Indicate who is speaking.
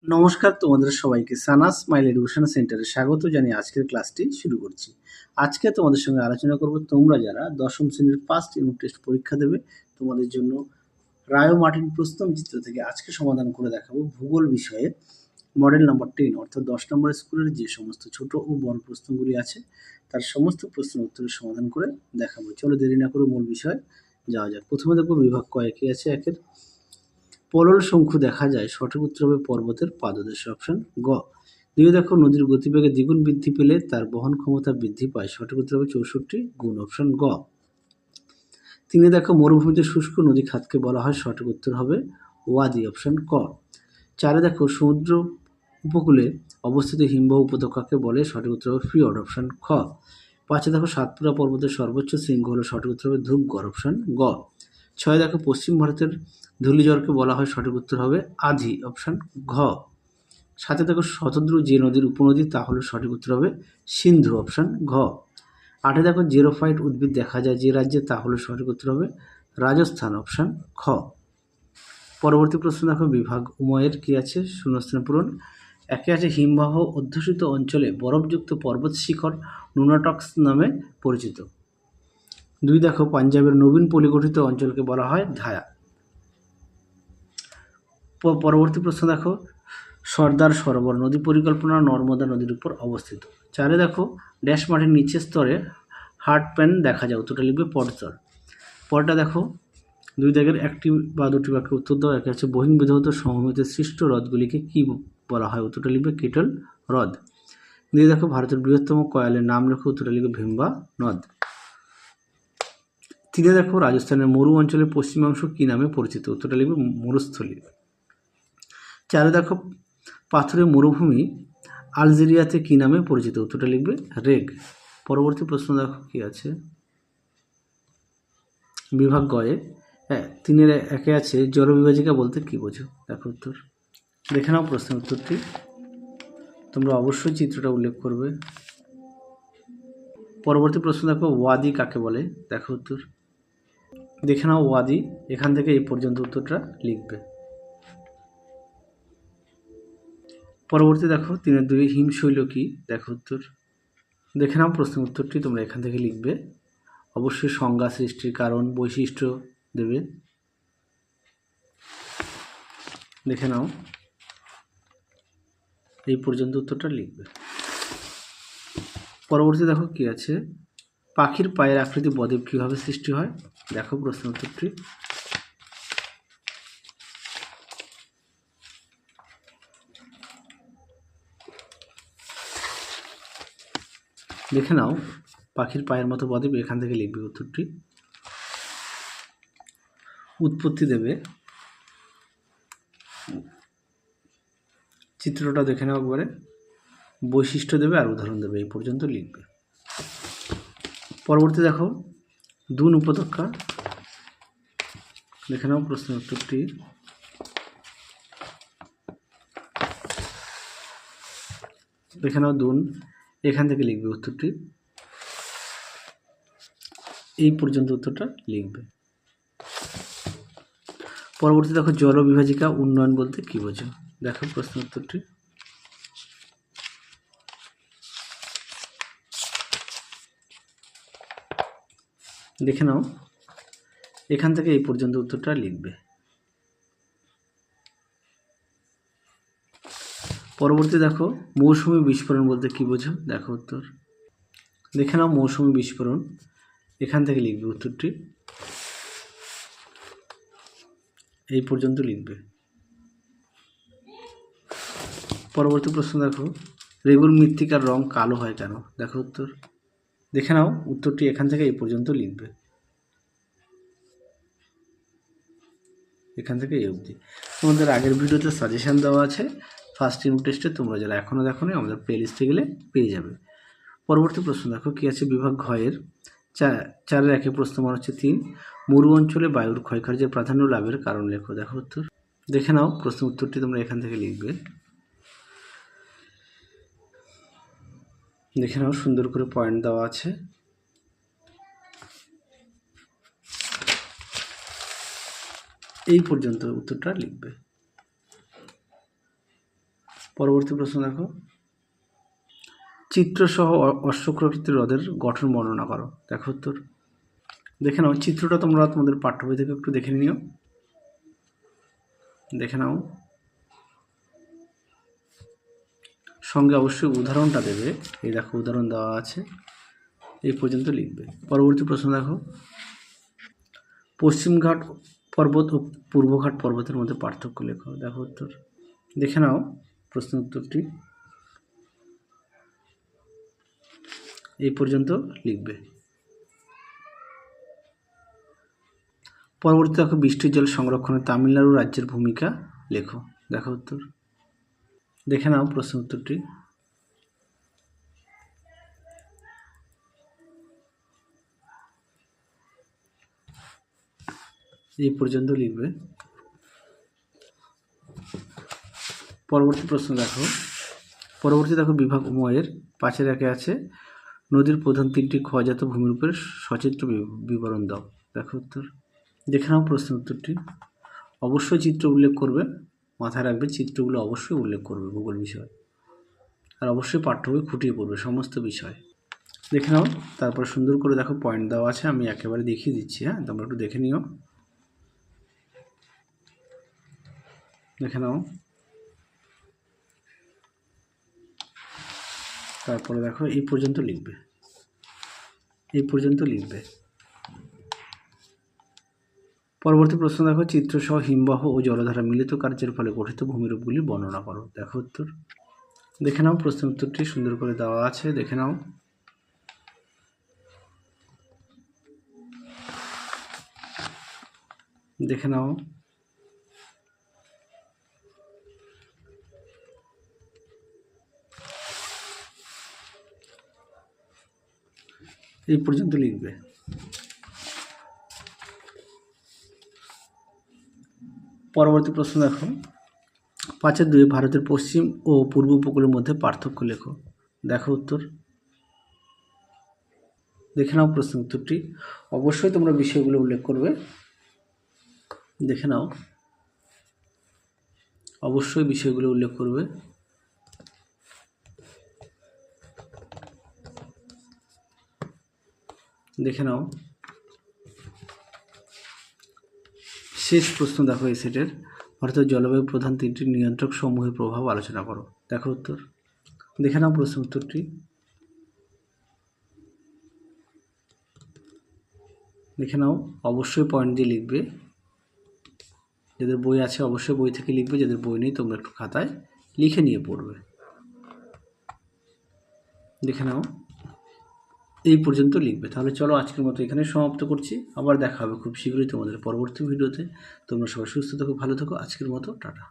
Speaker 1: নমস্কার তোমাদের সবাইকে সানাস স্মাইল এডুকেশন সেন্টারে স্বাগত জানিয়ে আজকের ক্লাসটি শুরু করছি। আজকে তোমাদের সঙ্গে আলোচনা করব তোমরা যারা দশম শ্রেণীর ফার্স্ট ইউনিট টেস্ট পরীক্ষা দেবে তোমাদের জন্য রায় মার্টিন প্রশ্নচিত্র থেকে আজকে সমাধান করে দেখাবো ভূগোল বিষয়ে মডেল নাম্বার 10 অর্থাৎ 10 নম্বর স্কুলের যে সমস্ত ছোট ও বড় প্রশ্নগুলি আছে তার সমস্ত প্রশ্নের উত্তরের সমাধান করে দেখাবো। চলো দেরি না করে মূল বিষয়ে যাওয়া যাক। প্রথমে দেখো বিভাগ কয় কি আছে। একের পলল শঙ্কু দেখা যায়, সঠিক উত্তর হবে পর্বতের পাদদেশে, অপশন গ। দুই দেখো নদীর গতিবেগে দ্বিগুণ বৃদ্ধি পেলে তার বহন ক্ষমতা বৃদ্ধি পায়, সঠিক উত্তর হবে 64 গুণ, অপশন গ। তিনে দেখো মরুভূমিতে শুষ্ক নদী খাতকে বলা হয়, সঠিক উত্তর হবে ওয়াদি, অপশন ক। চারে দেখো সমুদ্র উপকূলে অবস্থিত হিমবাহ উপত্যকাকে বলে, সঠিক উত্তর হবে ফিয়র্ড, অপশন খ। পাঁচে দেখো সাতপুরা পর্বতের সর্বোচ্চ শৃঙ্গ হলো, সঠিক উত্তর হবে ধূপগড়, অপশন গ। ছয় দেখো পশ্চিম ভারতের ধূলিঝড়কে বলা হয়, সঠিক উত্তর হবে আধি, অপশন ঘ। সাথে দেখো শতদ্রু যে নদীর উপনদী তা হলো, সঠিক উত্তর হবে সিন্ধু, অপশন ঘ। আটে দেখো জেরোফাইট উদ্ভিদ দেখা যায় যে রাজ্যে তা হলো, সঠিক উত্তর হবে রাজস্থান, অপশন খ। পরবর্তী প্রশ্ন দেখো বিভাগ উময়ের কি আছে, শূন্যস্থান পূরণ। একে আছে হিমবাহ অধ্যুষিত অঞ্চলে বরফযুক্ত পর্বত শিখর নুনাটক্স নামে পরিচিত। দুই দেখো পাঞ্জাবের নবীন পলিগঠিত অঞ্চলকে বলা হয় ধায়া। পরবর্তী প্রশ্ন দেখো সর্দার সরোবর নদী পরিকল্পনা নর্মদা নদীর উপর অবস্থিত। চারে দেখো ড্যাশ মাটির নিচের স্তরে হার্ড প্যান দেখা যায়, উত্তরটা লিখবে পটস্তর। পরটা দেখো দুই দাগের একটি বা দুটি বাক্যে উত্তর দাও। একে হচ্ছে বহির্বিধৌত সমভূমিতে সৃষ্ট হ্রদগুলিকে কি বলা হয়, উত্তরটা লিখবে কিটল হ্রদ। দুই দেখো ভারতের বৃহত্তম কয়ালের নাম লেখো, উত্তরটা লিখবে ভীমবা নদ। তিনে দেখো রাজস্থানের মরু অঞ্চলের পশ্চিমাংশ কি নামে পরিচিত, উত্তরটা লিখবে মরুস্থলী। চারে দেখো পাথরের মরুভূমি আলজেরিয়াতে কি নামে পরিচিত, উত্তরটা লিখবে রেগ। পরবর্তী প্রশ্ন দেখো কি আছে বিভাগ গয়ে। তিনের একে আছে জলবিভাজিকা বলতে কি বোঝো, দেখো উত্তর। দেখে নাও প্রশ্নের উত্তরটি, তোমরা অবশ্যই চিত্রটা উল্লেখ করবে। পরবর্তী প্রশ্ন দেখো ওয়াদি কাকে বলে, দেখো উত্তর। দেখে নাও ওয়াদি, এখান থেকে এই পর্যন্ত উত্তরটা লিখবে। পরবর্তী দেখো তিনের দুই হিমশৈল কি, দেখো উত্তর। দেখে নাও প্রশ্নের উত্তরটি, তোমরা এখান থেকে লিখবে। অবশ্যই সংজ্ঞা, সৃষ্টির কারণ, বৈশিষ্ট্য দেবে। দেখে নাও এই পর্যন্ত উত্তরটা লিখবে। পরবর্তী দেখো কি আছে পাখির পায়ের আকৃতি বদ্বীপ কীভাবে সৃষ্টি হয়, দেখো প্রশ্ন উত্তরটি। দেখে নাও পাখির পায়ের মতো বদ্বীপ, এখান থেকে লিখবে উত্তরটি। উৎপত্তি দেবে, চিত্রটা দেখে নাও একবারে, বৈশিষ্ট্য দেবে আর উদাহরণ দেবে, এই পর্যন্ত লিখবে। পরবর্তী দেখো দুন উপত্যকা, দেখে নাও প্রশ্নের উত্তরটি। দেখে নাও দুন, এখান থেকে লিখবে উত্তরটি। এই পর্যন্ত উত্তরটা লিখবে। পরবর্তী দেখো জলবিভাজিকা উন্নয়ন বলতে কি বোঝো, দেখো প্রশ্ন উত্তরটি। দেখে নাও এখান থেকে এই পর্যন্ত উত্তরটা লিখবে। পরবর্তী দেখো মৌসুমী বিস্ফোরণ বলতে কি বোঝো, দেখো উত্তর। দেখে নাও মৌসুমী বিস্ফোরণ, এখান থেকে লিখবে উত্তরটি। এই পর্যন্ত লিখবে। পরবর্তী প্রশ্ন দেখো রেগুর মৃত্তিকার রং কালো হয় কেন, দেখো উত্তর। দেখে নাও উত্তরটি, এখান থেকে এই পর্যন্ত লিখবে। এখান থেকে এই অবধি। তোমাদের আগের ভিডিওতে সাজেশান দেওয়া আছে ফার্স্ট ইউনিট টেস্টে, তোমরা যারা এখনও দেখোনি আমাদের প্লে লিস্টে গেলে পেয়ে যাবে। পরবর্তী প্রশ্ন দেখো কি আছে বিভাগ ঘয়ের। চারের একে প্রশ্ন মান হচ্ছে 3, মরু অঞ্চলে বায়ুর ক্ষয়কার্যের প্রাধান্য লাভের কারণ লেখো, দেখো উত্তর। দেখে নাও প্রশ্ন উত্তরটি, তোমরা এখান থেকে লিখবে। দেখে নাও সুন্দর করে পয়েন্ট দেওয়া আছে। এই পর্যন্ত উত্তরটা লিখবে। পরবর্তী প্রশ্ন দেখো, চিত্রসহ অশ্বক্রাকৃতির হ্রদের গঠন বর্ণনা করো। দেখো উত্তর। দেখে নাও চিত্রটা তোমরা তোমাদের পাঠ্য বই থেকে একটু দেখে নিও, দেখে নাও, সঙ্গে অবশ্যই উদাহরণটা দেবে। এই দেখো উদাহরণ দেওয়া আছে, এই পর্যন্ত লিখবে। পরবর্তী প্রশ্ন দেখো, পশ্চিমঘাট পর্বত ও পূর্বঘাট পর্বতের মধ্যে পার্থক্য লেখো। দেখো উত্তর। দেখে নাও প্রশ্ন উত্তরটি, এই পর্যন্ত লিখবে। পরবর্তী দেখো, বৃষ্টির জল সংরক্ষণে তামিলনাড়ু রাজ্যের ভূমিকা লেখো। দেখো উত্তর। দেখে নাও প্রশ্ন উত্তরটি, এই পর্যন্ত লিখবে। পরবর্তী প্রশ্ন দেখো, বিভাগ উময়ের 5-এর 1-এ আছে, নদীর প্রধান 3টি ক্ষয়জাত ভূমিরূপের সচিত্র বিবরণ দাও। দেখো উত্তর। দেখে নাও প্রশ্ন উত্তরটি, অবশ্যই চিত্র উল্লেখ করবে, মাথায় রাখবে চিত্রগুলো অবশ্যই উল্লেখ করবে ভূগোল বিষয়, আর অবশ্যই পাঠ্য বই খুঁটিয়ে পড়বে সমস্ত বিষয়। দেখে নাও, তারপর সুন্দর করে দেখো পয়েন্ট দেওয়া আছে, আমি একেবারে দেখিয়ে দিচ্ছি, হ্যাঁ তোমরা একটু দেখে নিও। দেখে নাও, তারপরে দেখো এই পর্যন্ত লিখবে, এই পর্যন্ত লিখবে। পরবর্তী প্রশ্ন দেখো, চিত্রসহ হিমবাহ ও জলধারা মিলিত কার্যের ফলে গঠিত ভূমিরূপগুলি বর্ণনা করো। দেখো উত্তর। দেখে নাও প্রশ্ন উত্তরটি সুন্দর করে দেওয়া আছে, দেখে নাও। দেখে নাও, এই পর্যন্ত লিখবে। পরবর্তী প্রশ্ন দেখো, 5-এর 2 ভারতের পশ্চিম ও পূর্ব উপকূলের মধ্যে পার্থক্য লেখো। দেখো উত্তর। দেখে নাও প্রশ্ন উত্তরটি, অবশ্যই তোমরা বিষয়গুলো উল্লেখ করবে। দেখে নাও, অবশ্যই বিষয়গুলো উল্লেখ করবে। দেখে নাও, শেষ প্রশ্ন দেখো এই সেটের, ভারতের জলবায়ু প্রধান 3টি নিয়ন্ত্রক সমূহের প্রভাব আলোচনা করো। দেখো উত্তর। দেখে নাও প্রশ্ন উত্তরটি, দেখে নাও, অবশ্যই পয়েন্ট দিয়ে লিখবে। যাদের বই আছে অবশ্যই বই থেকে লিখবে, যাদের বই নেই তোমরা একটু খাতায় লিখে নিয়ে পড়বে। দেখে নাও, এই পর্যন্ত লিখবে। তাহলে চলো আজকের মতো এখানে সমাপ্ত করছি, আবার দেখা হবে খুব শীঘ্রই তোমাদের পরবর্তী ভিডিওতে। তোমরা সবাই সুস্থ থাকো, ভালো থাকো। আজকের মতো টাটা।